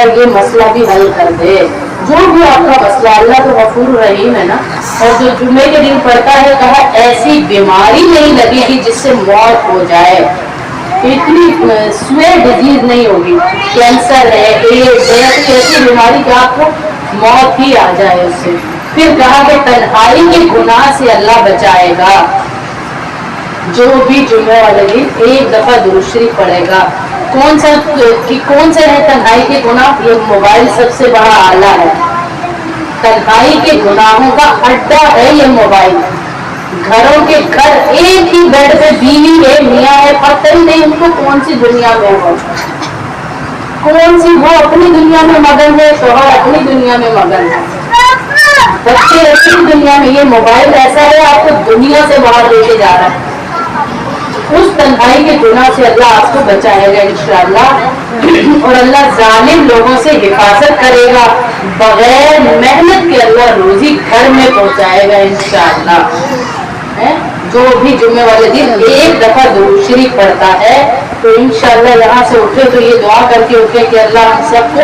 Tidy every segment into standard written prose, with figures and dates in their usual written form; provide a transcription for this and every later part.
अल्लाह ये मसला भी हल कर दे। जो भी आपका मसला, अल्लाह तो गफूर रहीम है ना। और जो जुम्मे के दिन पढ़ता है, कहा ऐसी बीमारी नहीं लगेगी जिससे मौत हो जाए, इतनी स्वे डिजीज नहीं होगी, कैंसर है, एड्स है, ऐसी बीमारी कि आपको मौत ही आ जाए उससे। फिर कहा कि तन्हाई के गुनाह से अल्लाह बचाएगा। जो भी जुम्मे वाले दिन एक दफा दुरूद शरीफ पढ़ेगा, कौन सा है तन्हाई के गुनाह? ये मोबाइल सबसे बड़ा आला है, तन्हाई के गुनाहों का अड्डा है ये मोबाइल। घरों के घर एक ही बेड पे बीवी है, मियाँ है, पता ही नहीं उनको कौन सी दुनिया में हो, कौन सी वो अपनी दुनिया में मगन है, शोहर अपनी दुनिया में मगन है, बच्चे अपनी दुनिया में। ये मोबाइल ऐसा है आपको दुनिया से बाहर लेके जा रहा है। उस तन्हाई के गुनाह से अल्लाह आपको बचाएगा इंशाअल्लाह। और अल्लाह जालिम लोगों से हिफाजत करेगा, बगैर मेहनत के अल्लाह रोजी घर में पहुंचाएगा इंशाअल्लाह। जो भी जुम्मे वाले दिन एक दफा दुरूद शरीफ पढ़ता है तो इंशाअल्लाह यहाँ से उठे तो ये दुआ करके उठे कि अल्लाह हम सबको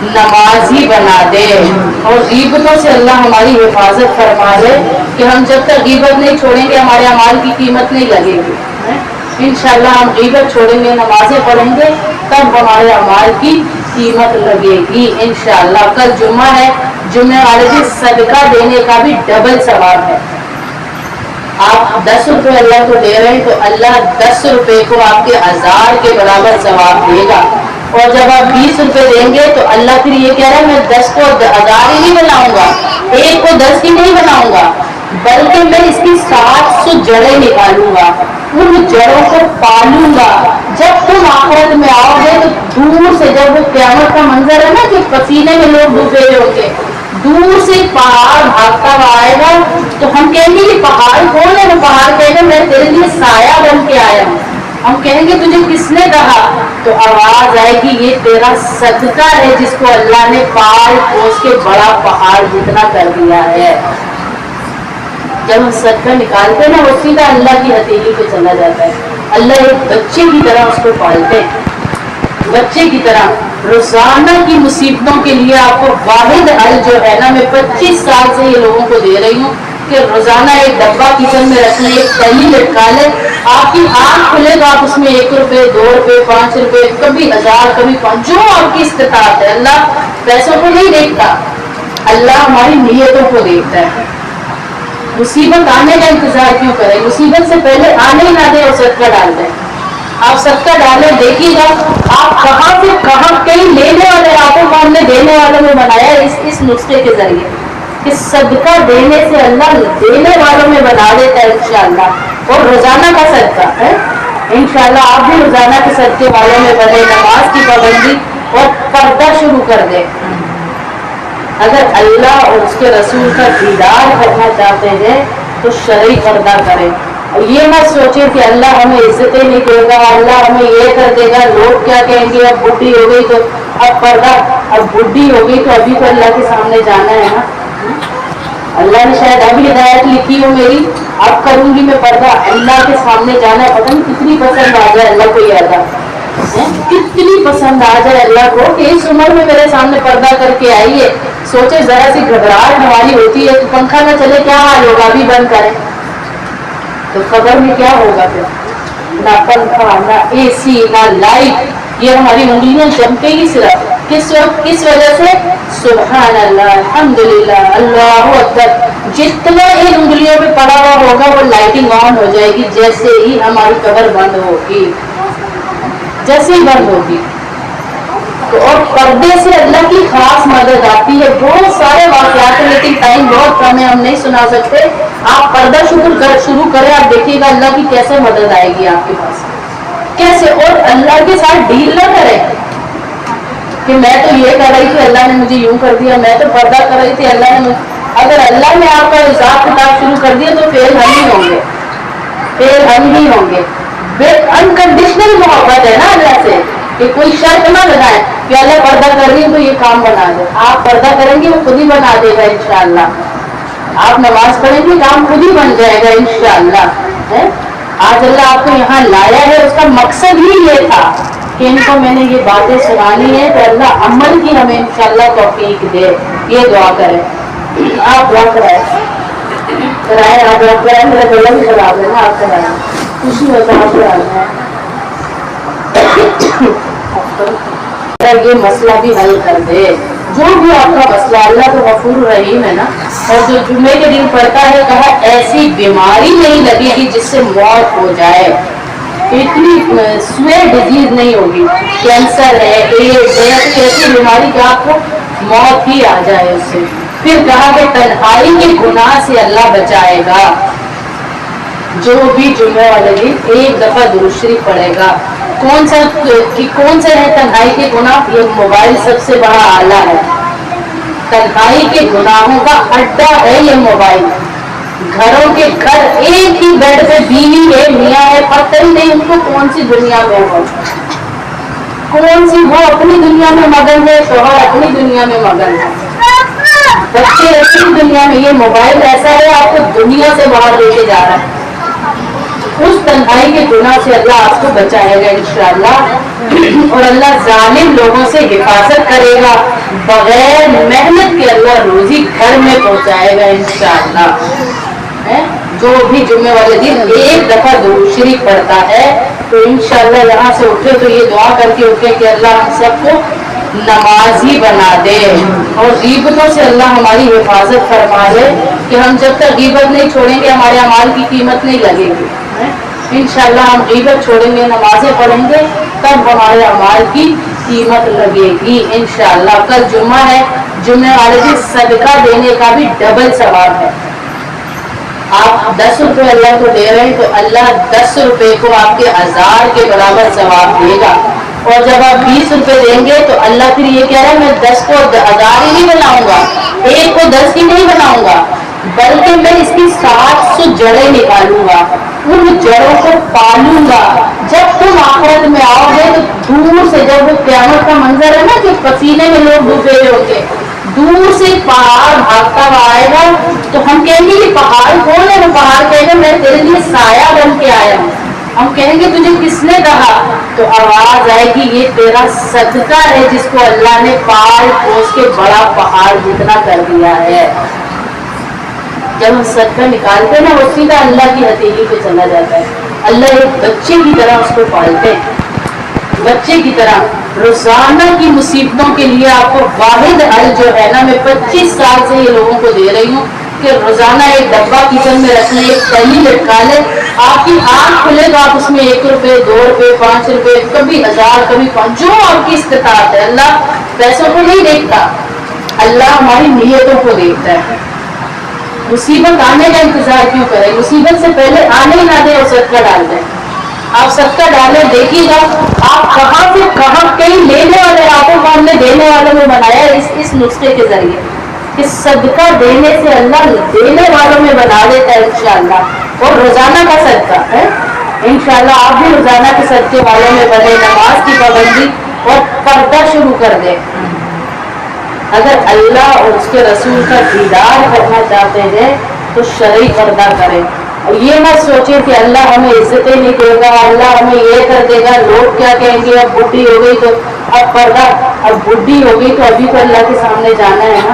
नमाजी बना दे, और गीबतों से अल्लाह हमारी हिफाजत फरमा दे कि हम जब तक गीबत नहीं छोड़ेंगे हमारे अमाल की कीमत नहीं लगेगी। इंशाअल्लाह हम गीबत छोड़ेंगे, नमाजें पढ़ेंगे, तब हमारे अमाल की कीमत लगेगी इंशाअल्लाह। कल जुम्मा है, जुम्मे वाले दिन सदका देने का भी डबल सवाब है। आप 10 रुपए अल्लाह को दे रहे हैं तो अल्लाह 10 रुपए को आपके 1000 के बराबर सवाब देगा। और जब आप 20 रुपए देंगे तो अल्लाह फिर ये कह रहा है मैं 10 को 1000 ही नहीं बनाऊंगा, 1 को 10 ही नहीं बनाऊंगा, बल्कि मैं इसकी 700 जड़ें निकालूंगा, उन जड़ों को पालूंगा। जब तुम आखिरत में आओगे तो दूर से, जब वो क़यामत का मंजर है ना कि पसीने में लोग डूबे होंगे, दूर से पहाड़ भागता हुआ आएगा तो हम कहेंगे कि पहाड़ कौन है? वो पहाड़ कहेगा मैं तेरे लिए साया बन के आया हूँ। हम कहेंगे तुझे किसने कहा? तो आवाज आएगी ये तेरा सदका है जिसको अल्लाह ने पाल पोस के बड़ा पहाड़ जितना कर दिया है। जब हम सदका निकालते हैं ना वो सीधा अल्लाह की हथेली पे चला जाता है। अल्लाह एक बच्चे की तरह उसको पालते हैं, बच्चे की तरह। रोजाना की मुसीबतों के लिए आपको वाहिद हल जो है ना, मैं 25 साल से ये लोगों को दे रही हूँ कि रोजाना एक डब्बा किचन में रख लें, एक तली लटका लें, आपकी आँख खुले तो आप उसमें 1 रुपए, 2 रुपए, 5 रुपए, कभी 1000, कभी 5, जो आपकी इस्तिताअत है। अल्लाह पैसों को नहीं देखता, अल्लाह हमारी नीयतों को देखता है। मुसीबत आने का इंतजार क्यों करें? मुसीबत से पहले आने ही ना दे और सदका डाल दें। आप सदका डालें, देखिएगा आप कहाँ से कहाँ, कई लेने वाले आपको कौन ने देने वालों में बनाया इस नुस्खे के जरिए कि सदका देने से अल्लाह देने वालों में बना देता है इंशाअल्लाह। और रोजाना का सदका है इंशाअल्लाह, आप भी रोजाना के सदके वालों में बने, नमाज की पाबंदी और पर्दा शुरू कर दे। अगर अल्लाह और उसके रसूल का दीदार करना चाहते हैं तो शरई पर्दा करें। और ये मत सोचे कि अल्लाह हमें इज्जतें नहीं देगा, अल्लाह हमें ये कर देगा, लोग क्या कहेंगे, अब बुढ़ी हो गई तो अब पर्दा, अब बुढ़ी हो गई तो अभी तो अल्लाह के सामने जाना है ना। अल्लाह ने शायद अभी हिदायत लिखी हो मेरी, अब करूंगी मैं पर्दा, अल्लाह के सामने जाना है। पता नहीं कितनी पसंद आ जाए अल्लाह को, ये अदा कितनी पसंद आ जाए अल्लाह को कि इस उम्र में मेरे सामने पर्दा करके आई है। सोचे जरा सी घबराहट हमारी होती है तो पंखा ना चले क्या हाल होगा, अभी बंद करें तो खबर में क्या होगा फिर? ना पंखा, ना एसी, ना लाइट, ये हमारी उंगलियां चमकेगी सिर्फ किस वक्त, किस वजह से? सुभान अल्लाह, अल्हम्दुलिल्लाह, अल्लाहु अकबर। जितना इन उंगलियों पे पड़ा हुआ होगा वो लाइटिंग ऑन हो जाएगी जैसे ही हमारी कब्र बंद होगी, जैसे ही बंद होगी। तो और पर्दे से अल्लाह की खास मदद आती है। बहुत सारे वाक़यात हैं लेकिन टाइम बहुत कम है, हम नहीं सुना सकते। आप पर्दा शुरू करें, आप देखिएगा अल्लाह की कैसे मदद आएगी आपके पास, कैसे। और अल्लाह के साथ डील ना करें कि मैं तो ये कर रही थी अल्लाह ने मुझे यूं कर दिया, मैं तो पर्दा कर रही थी अल्लाह ने। अगर अल्लाह ने आपका हिसाब किताब शुरू कर दिया तो फेल हम ही होंगे, फेल हम ही होंगे। अनकंडीशनल मोहब्बत है ना अल्लाह से कि कोई शर्त ना लगाए कि अल्लाह पर्दा कर रही है तो ये काम बना दे। आप पर्दा करेंगे वो खुद ही बना देगा इंशाअल्लाह। आप नमाज पढ़ेंगे काम खुद ही बन जाएगा इंशाअल्लाह। आज अल्लाह आपको यहाँ लाया है, उसका मकसद ही ये था کہ ان کو میں نے یہ باتیں سنانی ہے تو اللہ عمل کی ہمیں انشاءاللہ توفیق دے. یہ دعا کریں. آپ دعا کرائیں آپ دعا کرائیں. میرا گلا بھی خراب ہے نا, آپ کرائیں. خوشی ہوتا ہے آپ کرانا ہے. یہ مسئلہ بھی حل کر دے. جو بھی آپ کا مسئلہ, اللہ تو غفور رحیم ہے نا. اور جو جمعے کے دن پڑھتا ہے, کہا ایسی بیماری نہیں لگے گی جس سے موت ہو جائے. اتنی سوئے ڈیزیز نہیں ہوگی, کینسر ہے, ایڈز ہے, ایسی بیماری کہ آپ کو موت ہی آ جائے اس سے. پھر کہا کہ تنہائی کے گناہ سے اللہ بچائے گا. جو بھی جمعے والے دن ایک دفعہ درود شریف پڑھے گا. کون سے ہے تنہائی کے گناہ؟ یہ موبائل سب سے بڑا آلہ ہے. تنہائی کے گناہوں کا اڈا ہے یہ موبائل. گھروں کے گھر ایک ہی بیڈ پہ بیوی ہے, میاں ہے, پتہ ہی نہیں ان کو کون سی دنیا میں ہو, کون سی وہ اپنی دنیا میں مگن ہے, شوہر اپنی دنیا میں مگن ہے, بچے اپنی دنیا میں. یہ موبائل ایسا ہے آپ کو دنیا سے باہر لے کے جا رہا ہے. اس تنہائی کے گناہ سے اللہ آپ کو بچائے گا انشاءاللہ. اور اللہ ظالم لوگوں سے حفاظت کرے گا. بغیر محنت کے اللہ روزی گھر میں پہنچائے گا انشاءاللہ. جو بھی جمعے والے دن ایک دفعہ درود شریف پڑھتا ہے تو انشاءاللہ یہاں سے اٹھے تو یہ دعا کر کے اٹھے کہ اللہ ہم سب کو نمازی بنا دے, اور غیبتوں سے اللہ ہماری حفاظت فرما دے کہ ہم جب تک غیبت نہیں چھوڑیں گے ہمارے اعمال کی قیمت نہیں لگے گی. انشاءاللہ ہم غیبت چھوڑیں گے, نمازیں پڑھیں گے, تب ہمارے اعمال کی قیمت لگے گی انشاءاللہ. کل جمعہ ہے, جمعے والے دن صدقہ دینے کا بھی ڈبل ثواب ہے. آپ 10 روپے اللہ کو دے رہے ہیں تو اللہ 10 روپے کو آپ کے 1000 کے برابر ثواب دے گا. اور جب آپ 20 روپے دیں گے تو اللہ پھر یہ کہہ رہا ہے میں 10 کو 1000 ہی نہیں بناؤں گا, ایک کو 10 ہی نہیں بناؤں گا, بلکہ میں اس کی 700 جڑیں نکالوں گا, ان جڑوں کو پالوں گا. جب تم آخرت میں آؤ گے تو دور سے, جب وہ قیامت کا منظر ہے نا کہ پسینے میں لوگ ڈوبے ہوئے ہوں گے, دور سے پہاڑ بھاگتا ہوا آئے گا تو ہم کہیں گے یہ پہاڑ کون ہے؟ وہ پہاڑ کہے گا میں تیرے لیے سایہ بن کے آیا ہوں. ہم کہیں گے تجھے کس نے کہا؟ تو آواز آئے گی یہ تیرا صدقہ ہے جس کو اللہ نے پال پوس کے بڑا پہاڑ جتنا کر دیا ہے. جب ہم صدقہ نکالتے نا وہ سیدھا اللہ کی ہتھیلی پہ چلا جاتا ہے. اللہ ایک بچے کی طرح اس کو پالتے ہیں, بچے کی طرح. روزانہ کی مصیبتوں کے لیے آپ کو واحد حل جو ہے نا, میں 25 سال سے یہ لوگوں کو دے رہی ہوں کہ روزانہ ایک ڈبہ کچن میں رکھنے, ایک تھیلی لٹکا لیں, آپ کی آنکھ کھلے تو آپ اس میں 1 روپے 2 روپے 5 روپے, کبھی 1000 کبھی 5, جو آپ کی استطاعت ہے. اللہ پیسوں کو نہیں دیکھتا, اللہ ہماری نیتوں کو دیکھتا ہے. مصیبت آنے کا انتظار کیوں کریں؟ مصیبت سے پہلے آنے ہی نہ دیں اور صدقہ ڈال دیں. آپ صدقہ ڈالیں, دیکھیے گا آپ کہاں سے کہاں, کئی لینے والے آپوں کو ہم نے دینے والوں میں بنایا اس نسخے کے ذریعے کہ صدقہ دینے سے اللہ دینے والوں میں بنا دیتا ہے انشاءاللہ. اور روزانہ کا صدقہ ہے انشاءاللہ. آپ بھی روزانہ کے صدقے والوں میں بنے, نماز کی پابندی اور پردہ شروع کر دیں. اگر اللہ اور اس کے رسول کا دیدار کرنا چاہتے ہیں تو شرعی پردہ کریں. یہ مت سوچیں کہ اللہ ہمیں عزتیں نہیں دے گا, اللہ ہمیں یہ کر دے گا, لوگ کیا کہیں گے, اب بڈھی ہو گئی تو اب پردہ, اب بڈھی ہو گئی تو ابھی تو اللہ کے سامنے جانا ہے نا.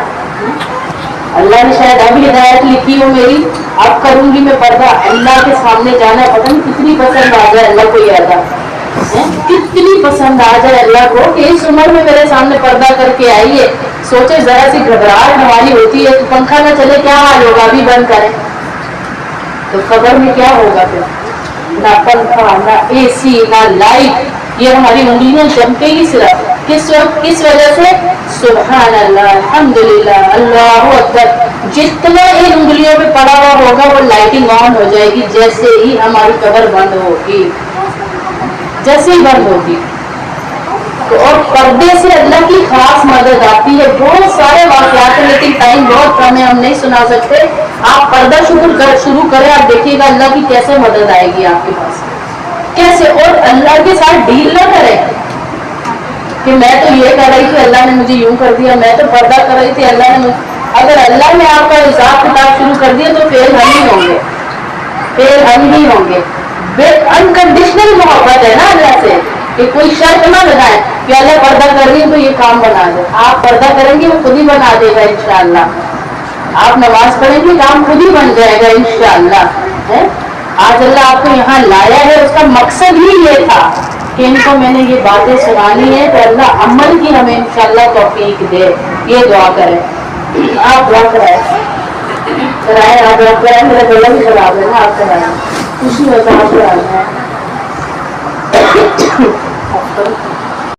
اللہ نے شاید ابھی ہدایت لکھی ہو میری, اب کروں گی میں پردہ, اللہ کے سامنے جانا ہے. پتہ نہیں کتنی پسند آ جائے اللہ کو, یہ ادا کتنی پسند آ جائے اللہ کو کہ اس عمر میں میرے سامنے پردہ کر کے آئیے. سوچے ذرا سی گھبراہٹ ہماری ہوتی ہے تو پنکھا نہ چلے کیا حال ہوگا, ابھی بند کریں تو خبر میں کیا ہوگا. پھر نہ پنکھا, نہ اے سی, نہ لائٹ, یہ ہماری انگلیاں جمتے ہی صرف کس وقت, کس وجہ سے؟ سبحان اللہ, الحمدللہ, اللہ اکبر. جتنا ان انگلیوں پہ پڑا ہوا ہوگا وہ لائٹنگ آن ہو جائے گی جیسے ہی ہماری قبر بند ہوگی, جیسے ہی بند ہوگی. اور پردے سے اللہ کی خاص مدد آتی ہے. بہت سارے واقعات ہیں لیکن ٹائم بہت کم ہے, ہم نہیں سنا سکتے. آپ پردہ شروع کریں, آپ دیکھیے گا اللہ کی کیسے مدد آئے گی آپ کے پاس, کیسے. اور اللہ کے ساتھ ڈیل نہ کریں کہ میں تو یہ کر رہی تھی اللہ نے مجھے یوں کر دیا, میں تو پردہ کر رہی تھی اللہ نے اگر اللہ نے آپ کا حساب کتاب شروع کر دیا تو فیل ہم ہی ہوں گے, فیل ہم ہی ہوں گے. انکنڈیشنل محبت ہے نا اللہ سے, कि कोई शर्त ना लगाए कि अल्लाह पर्दा कर रही है तो ये काम बना दे। आप पर्दा करेंगे वो खुद ही बना देगा इंशाअल्लाह। आप नमाज पढ़ेंगे काम खुद ही बन जाएगा इंशाअल्लाह। है आज अल्लाह आपको यहाँ लाया है, उसका मकसद ही ये था कि इनको मैंने ये बातें सुनानी है तो अल्लाह अमल की हमें इंशाअल्लाह तौफीक दे। ये दुआ करें। आप दुआ कराए, आप दुआ कराए, मेरा गला भी खराब है ना, आप कराए, खुशी होता है आप कराना है।